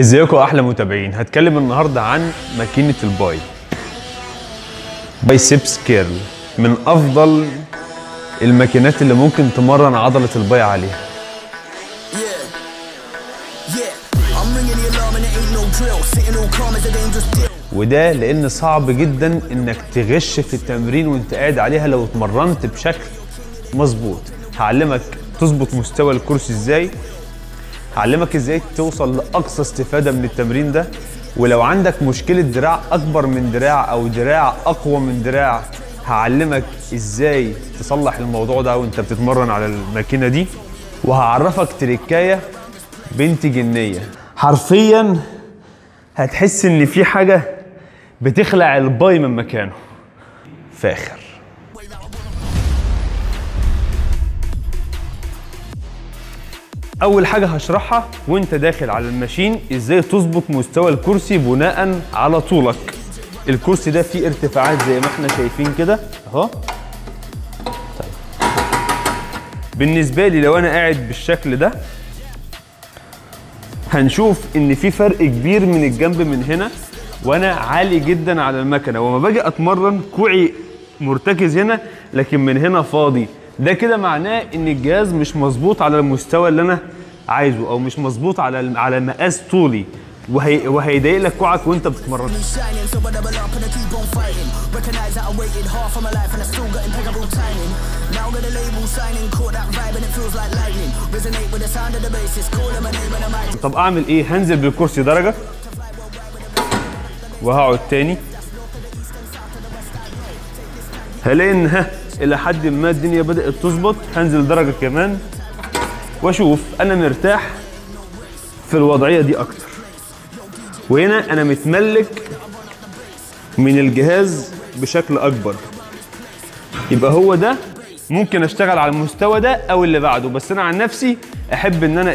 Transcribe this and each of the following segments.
ازيكم احلى متابعين. هتكلم النهارده عن ماكينه الباي بايسبس كيرل، من افضل الماكينات اللي ممكن تمرن عضله الباي عليها. وده لان صعب جدا انك تغش في التمرين وانت قاعد عليها لو اتمرنت بشكل مظبوط. هعلمك تظبط مستوى الكرسي ازاي، هعلمك ازاي توصل لاقصى استفاده من التمرين ده، ولو عندك مشكله دراع اكبر من دراع او دراع اقوى من دراع هعلمك ازاي تصلح الموضوع ده وانت بتتمرن على الماكينه دي، وهعرفك تريكايه بنت جنيه حرفيا هتحس ان في حاجه بتخلع الباي من مكانه. فاخر. اول حاجه هشرحها وانت داخل على الماشين ازاي تظبط مستوى الكرسي بناء على طولك. الكرسي ده فيه ارتفاعات زي ما احنا شايفين كده اهو. طيب بالنسبه لي لو انا قاعد بالشكل ده هنشوف ان في فرق كبير من الجنب من هنا، وانا عالي جدا على المكنه، وما باجي اتمرن كوعي مرتكز هنا لكن من هنا فاضي. ده كده معناه ان الجهاز مش مظبوط على المستوى اللي انا عايزه، او مش مظبوط على مقاس طولي، وهيضايق لك كوعك وانت بتتمرن. طب اعمل ايه؟ هنزل بالكرسي درجه وهقعد تاني، هلاقي ان الى حد ما الدنيا بدات تظبط. هنزل درجه كمان واشوف انا مرتاح في الوضعيه دي اكتر، وهنا انا متملك من الجهاز بشكل اكبر. يبقى هو ده ممكن اشتغل على المستوى ده او اللي بعده، بس انا عن نفسي احب ان انا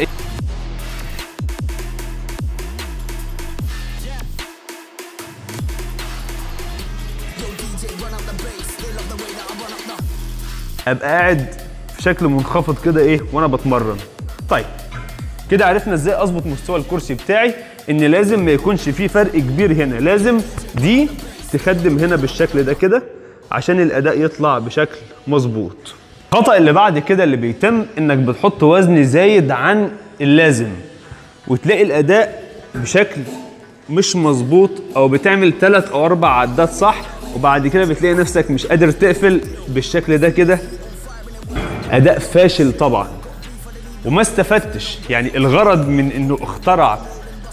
ابقى قاعد في شكل منخفض كده وانا بتمرن. طيب كده عرفنا ازاي اظبط مستوى الكرسي بتاعي، ان لازم ما يكونش فيه فرق كبير هنا، لازم دي تخدم هنا بالشكل ده كده عشان الاداء يطلع بشكل مظبوط. الخطأ اللي بعد كده اللي بيتم انك بتحط وزن زايد عن اللازم وتلاقي الاداء بشكل مش مظبوط، او بتعمل 3 أو 4 عدات صح وبعد كده بتلاقي نفسك مش قادر تقفل بالشكل ده كده. اداء فاشل طبعا وما استفدتش. يعني الغرض من انه اخترع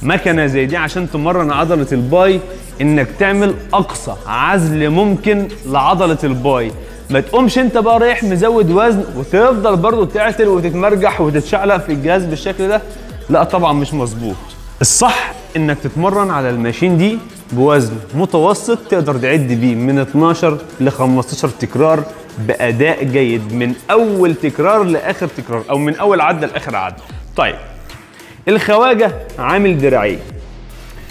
مكنه زي دي عشان تمرن عضله الباي انك تعمل اقصى عزل ممكن لعضله الباي، ما تقومش انت بقى رايح مزود وزن وتفضل برضو تعتل وتتمرجح وتتشعلق في الجهاز بالشكل ده. لا طبعا مش مظبوط. الصح انك تتمرن على الماشين دي بوزن متوسط تقدر تعد بيه من 12 ل 15 تكرار باداء جيد، من اول تكرار لاخر تكرار، او من اول عده لاخر عده. طيب الخواجه عامل دراعين،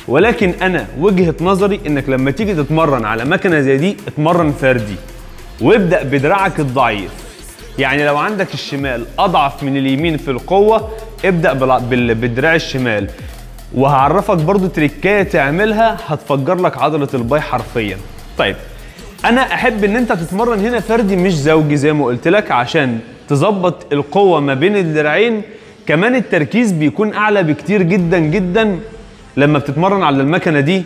ولكن انا وجهه نظري انك لما تيجي تتمرن على مكنه زي دي اتمرن فردي وابدا بدراعك الضعيف. يعني لو عندك الشمال اضعف من اليمين في القوه ابدا بالدراع الشمال، وهعرفك برضو تريكايه تعملها هتفجر لك عضله الباي حرفيا. طيب انا احب ان انت تتمرن هنا فردي مش زوجي زي ما قلت لك عشان تظبط القوه ما بين الدراعين. كمان التركيز بيكون اعلى بكتير جدا جدا لما بتتمرن على المكنه دي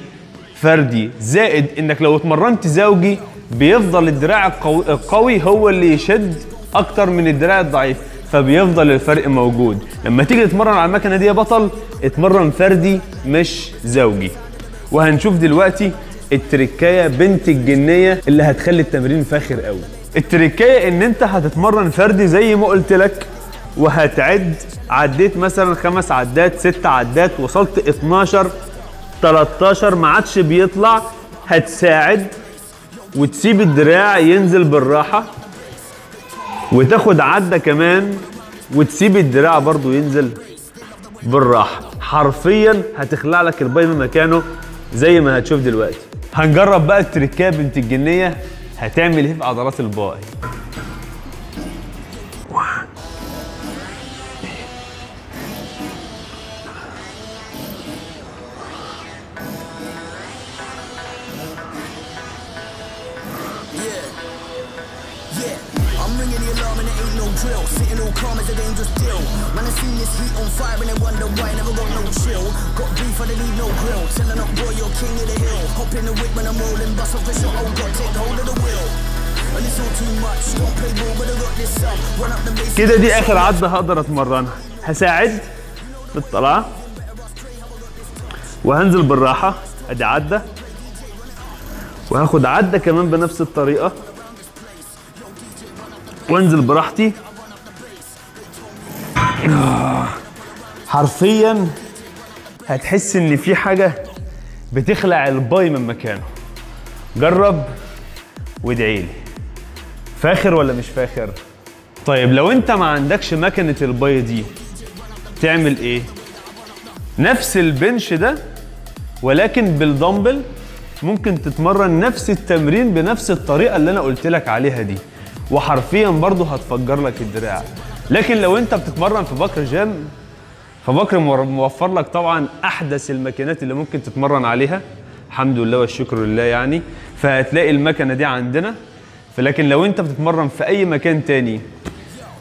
فردي، زائد انك لو اتمرنت زوجي بيفضل الدراع القوي هو اللي يشد اكتر من الدراع الضعيف، فبيفضل الفرق موجود. لما تيجي تتمرن على المكنه دي يا بطل اتمرن فردي مش زوجي. وهنشوف دلوقتي التركايه بنت الجنيه اللي هتخلي التمرين فاخر قوي. التركايه ان انت هتتمرن فردي زي ما قلت لك، وهتعد عديت مثلا 5 عدات 6 عدات وصلت 12 13 ما عادش بيطلع، هتساعد وتسيب الدراع ينزل بالراحه وتاخد عده كمان وتسيب الدراع برضو ينزل بالراحه. حرفيا هتخلع لك الباي من مكانه زي ما هتشوف دلوقتي. هنجرب بقى التركايه بنت الجنيه هتعمل ايه في عضلات الباي. calm as a dangerous deal. Man, I seen this heat on fire and they wonder why I never got no chill. Got beef, I don't need no grill. Telling up, boy, you're king of the hill. Hop in the whip when I'm rolling, bust off the shot, oh, got take hold of the wheel. And it's all too much, don't play ball, but I got this up. Run up the base. كده دي اخر عدة هقدر اتمرنها. هساعد بالطلعة وهنزل بالراحة، ادي عدة وهاخد عدة كمان بنفس الطريقة وانزل براحتي. حرفيا هتحس ان في حاجة بتخلع الباي من مكانه. جرب وادعيلي. فاخر ولا مش فاخر؟ طيب لو انت ما عندكش مكنة الباي دي تعمل ايه؟ نفس البنش ده ولكن بالدمبل، ممكن تتمرن نفس التمرين بنفس الطريقة اللي انا قلت لك عليها دي، وحرفيا برضو هتفجر لك الدراع. لكن لو انت بتتمرن في بكر جيم، فبكر موفر لك طبعا احدث الماكينات اللي ممكن تتمرن عليها، الحمد لله والشكر لله يعني، فهتلاقي المكنة دي عندنا. لكن لو انت بتتمرن في اي مكان تاني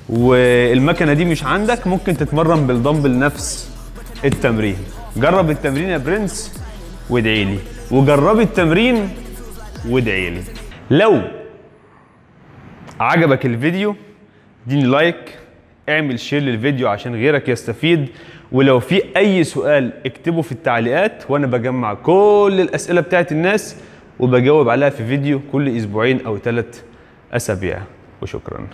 والمكنة دي مش عندك، ممكن تتمرن بالدمبل نفس التمرين. جرب التمرين يا برنس وادعيلي، وجرب التمرين وادعيلي. لو عجبك الفيديو اديني لايك، اعمل شير للفيديو عشان غيرك يستفيد، ولو في اي سؤال اكتبه في التعليقات وانا بجمع كل الاسئله بتاعت الناس وبجاوب عليها في فيديو كل اسبوعين او 3 اسابيع. وشكرا.